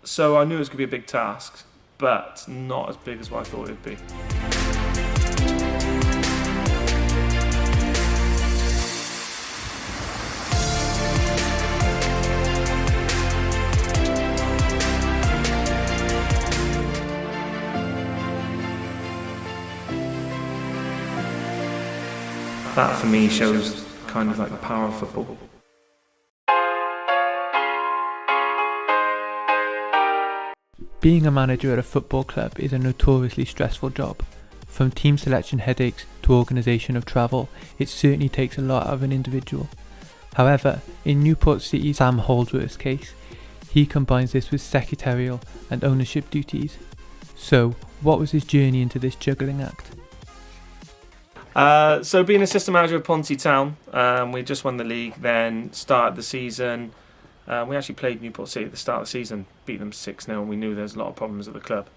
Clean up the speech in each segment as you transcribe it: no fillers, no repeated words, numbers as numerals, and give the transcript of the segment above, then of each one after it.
So I knew it was going to be a big task, but not as big as what I thought it would be. That for me shows kind of like the power of football. Being a manager at a football club is a notoriously stressful job. From team selection headaches to organisation of travel, it certainly takes a lot out of an individual. However, in Newport City's Sam Houldsworth's case, he combines this with secretarial and ownership duties. So, what was his journey into this juggling act? So being assistant manager of Ponty Town, we just won the league, then started the season. We actually played Newport City at the start of the season, beat them 6-0, and we knew there was a lot of problems at the club.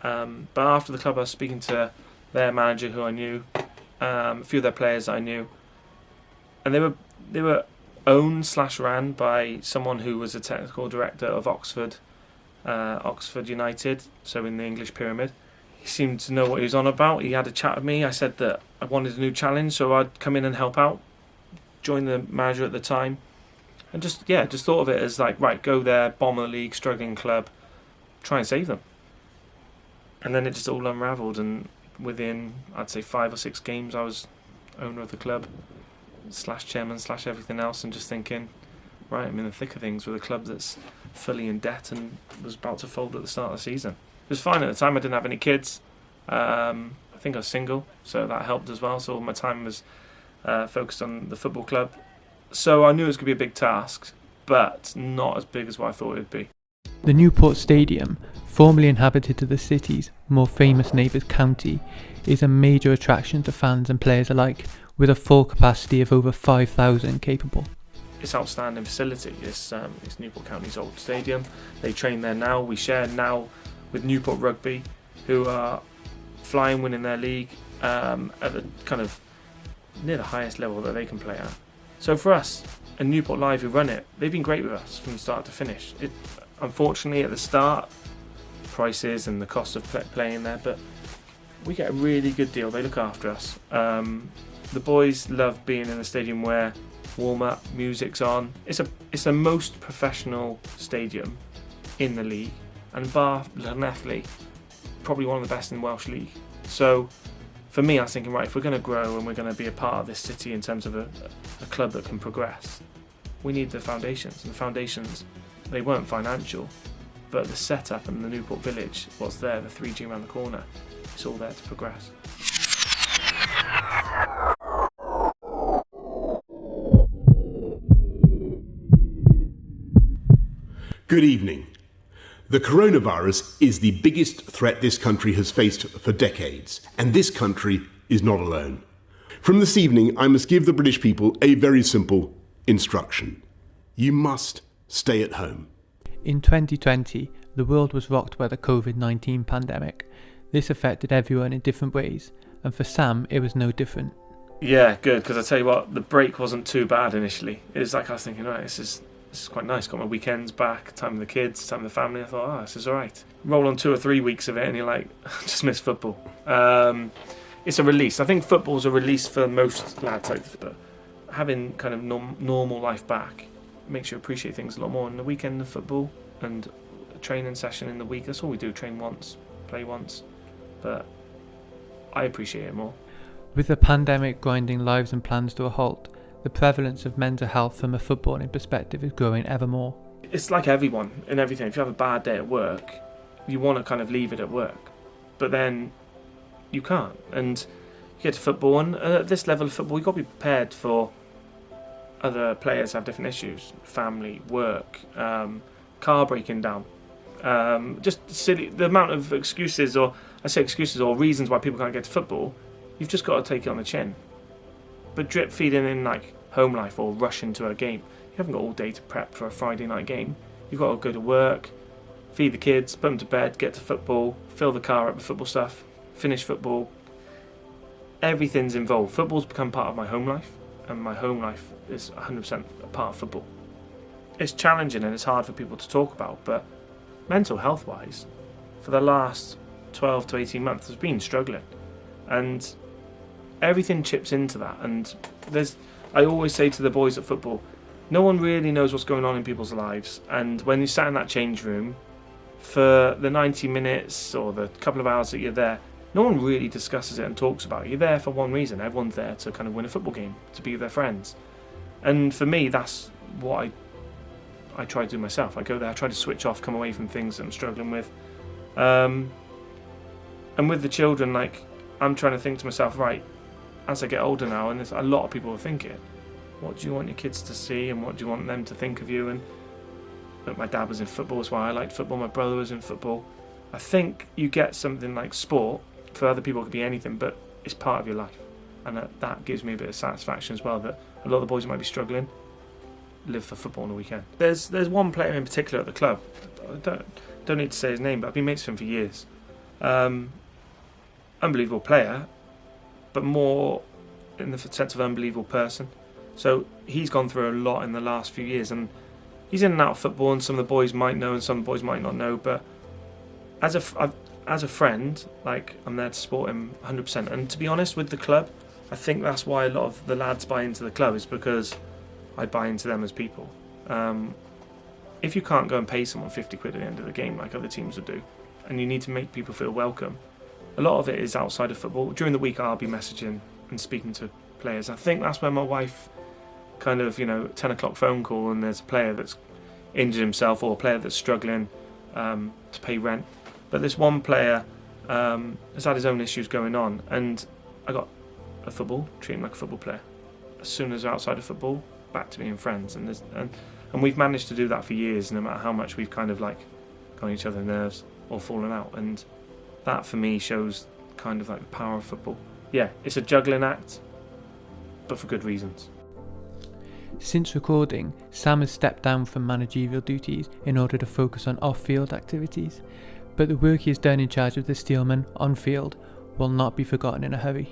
But after the club, I was speaking to their manager, who I knew, a few of their players that I knew, and they were owned/ran by someone who was a technical director of Oxford United, so in the English Pyramid. He seemed to know what he was on about. He had a chat with me. I said that I wanted a new challenge, so I'd come in and help out, join the manager at the time. And just thought of it as like, right, go there, bomb the league, struggling club, try and save them. And then it just all unravelled, and within, I'd say 5 or 6 games, I was owner of the club, /chairman /everything else, and just thinking, right, I'm in the thick of things with a club that's fully in debt and was about to fold at the start of the season. It was fine at the time. I didn't have any kids. I think I was single, so that helped as well. So all my time was focused on the football club. So I knew it was going to be a big task, but not as big as what I thought it would be. The Newport Stadium, formerly inhabited to the city's more famous neighbours county, is a major attraction to fans and players alike, with a full capacity of over 5,000 capable. It's an outstanding facility. It's Newport County's old stadium. They train there now. We share now with Newport Rugby, who are flying, winning their league at the kind of near the highest level that they can play at. So for us, and Newport Live, who run it, they've been great with us from start to finish. Unfortunately, at the start, prices and the cost of playing there, but we get a really good deal. They look after us. The boys love being in a stadium where warm-up, music's on. It's a most professional stadium in the league, and bar Llanelli, probably one of the best in the Welsh League. So for me, I was thinking, right, if we're going to grow and we're going to be a part of this city in terms of a club that can progress, we need the foundations. And the foundations, they weren't financial, but the setup and the Newport Village, what's there, the 3G around the corner, it's all there to progress. Good evening. The coronavirus is the biggest threat this country has faced for decades, and this country is not alone. From this evening, I must give the British people a very simple instruction. You must stay at home. In 2020, the world was rocked by the COVID-19 pandemic. This affected everyone in different ways, and for Sam, it was no different. Yeah, good, because I tell you what, the break wasn't too bad initially. It was like I was thinking, right, this is quite nice. Got my weekends back, time with the kids, time with the family. I thought, this is all right. Roll on 2 or 3 weeks of it, and you're like, just miss football. It's a release. I think football's a release for most lads. But having kind of normal life back makes you appreciate things a lot more. And the weekend of football and a training session in the week, that's all we do. Train once, play once. But I appreciate it more. With the pandemic grinding lives and plans to a halt, the prevalence of mental health from a footballing perspective is growing ever more. It's like everyone and everything. If you have a bad day at work, you want to kind of leave it at work, but then you can't. And you get to football, and at this level of football, you've got to be prepared for other players have different issues: family, work, car breaking down. Just silly. The amount of excuses, or I say excuses, or reasons why people can't get to football. You've just got to take it on the chin. But drip feeding in like home life or rush into a game, you haven't got all day to prep for a Friday night game. You've got to go to work, feed the kids, put them to bed, get to football, fill the car up with football stuff, finish football. Everything's involved. Football's become part of my home life, and my home life is 100% a part of football. It's challenging and it's hard for people to talk about, but mental health wise, for the last 12 to 18 months has been struggling, and everything chips into that. And I always say to the boys at football, no one really knows what's going on in people's lives, and when you sat in that change room for the 90 minutes or the couple of hours that you're there, no one really discusses it and talks about it. You're there for one reason. Everyone's there to kind of win a football game, to be with their friends. And for me, that's what I try to do myself. I go there, I try to switch off, come away from things that I'm struggling with. And with the children, like, I'm trying to think to myself, right, as I get older now, and there's a lot of people are thinking, what do you want your kids to see and what do you want them to think of you? And look, my dad was in football, that's why I liked football. My brother was in football. I think you get something like sport, for other people it could be anything, but it's part of your life. And that gives me a bit of satisfaction as well, that a lot of the boys who might be struggling live for football on the weekend. There's one player in particular at the club, I don't need to say his name, but I've been mates with him for years. Unbelievable player, but more in the sense of unbelievable person. So he's gone through a lot in the last few years, and he's in and out of football, and some of the boys might know and some boys might not know, but as a friend, like, I'm there to support him 100%. And to be honest, with the club, I think that's why a lot of the lads buy into the club, is because I buy into them as people. If you can't go and pay someone 50 quid at the end of the game like other teams would do, and you need to make people feel welcome, a lot of it is outside of football. During the week I'll be messaging and speaking to players. I think that's where my wife kind of, 10 o'clock phone call and there's a player that's injured himself or a player that's struggling to pay rent. But this one player has had his own issues going on, and I got a football, treat him like a football player. As soon as we're outside of football, back to being friends, and we've managed to do that for years, no matter how much we've kind of like got on each other's nerves or fallen out. And that for me shows kind of like the power of football. Yeah, it's a juggling act, but for good reasons. Since recording, Sam has stepped down from managerial duties in order to focus on off-field activities, but the work he has done in charge of the Steelmen on field will not be forgotten in a hurry.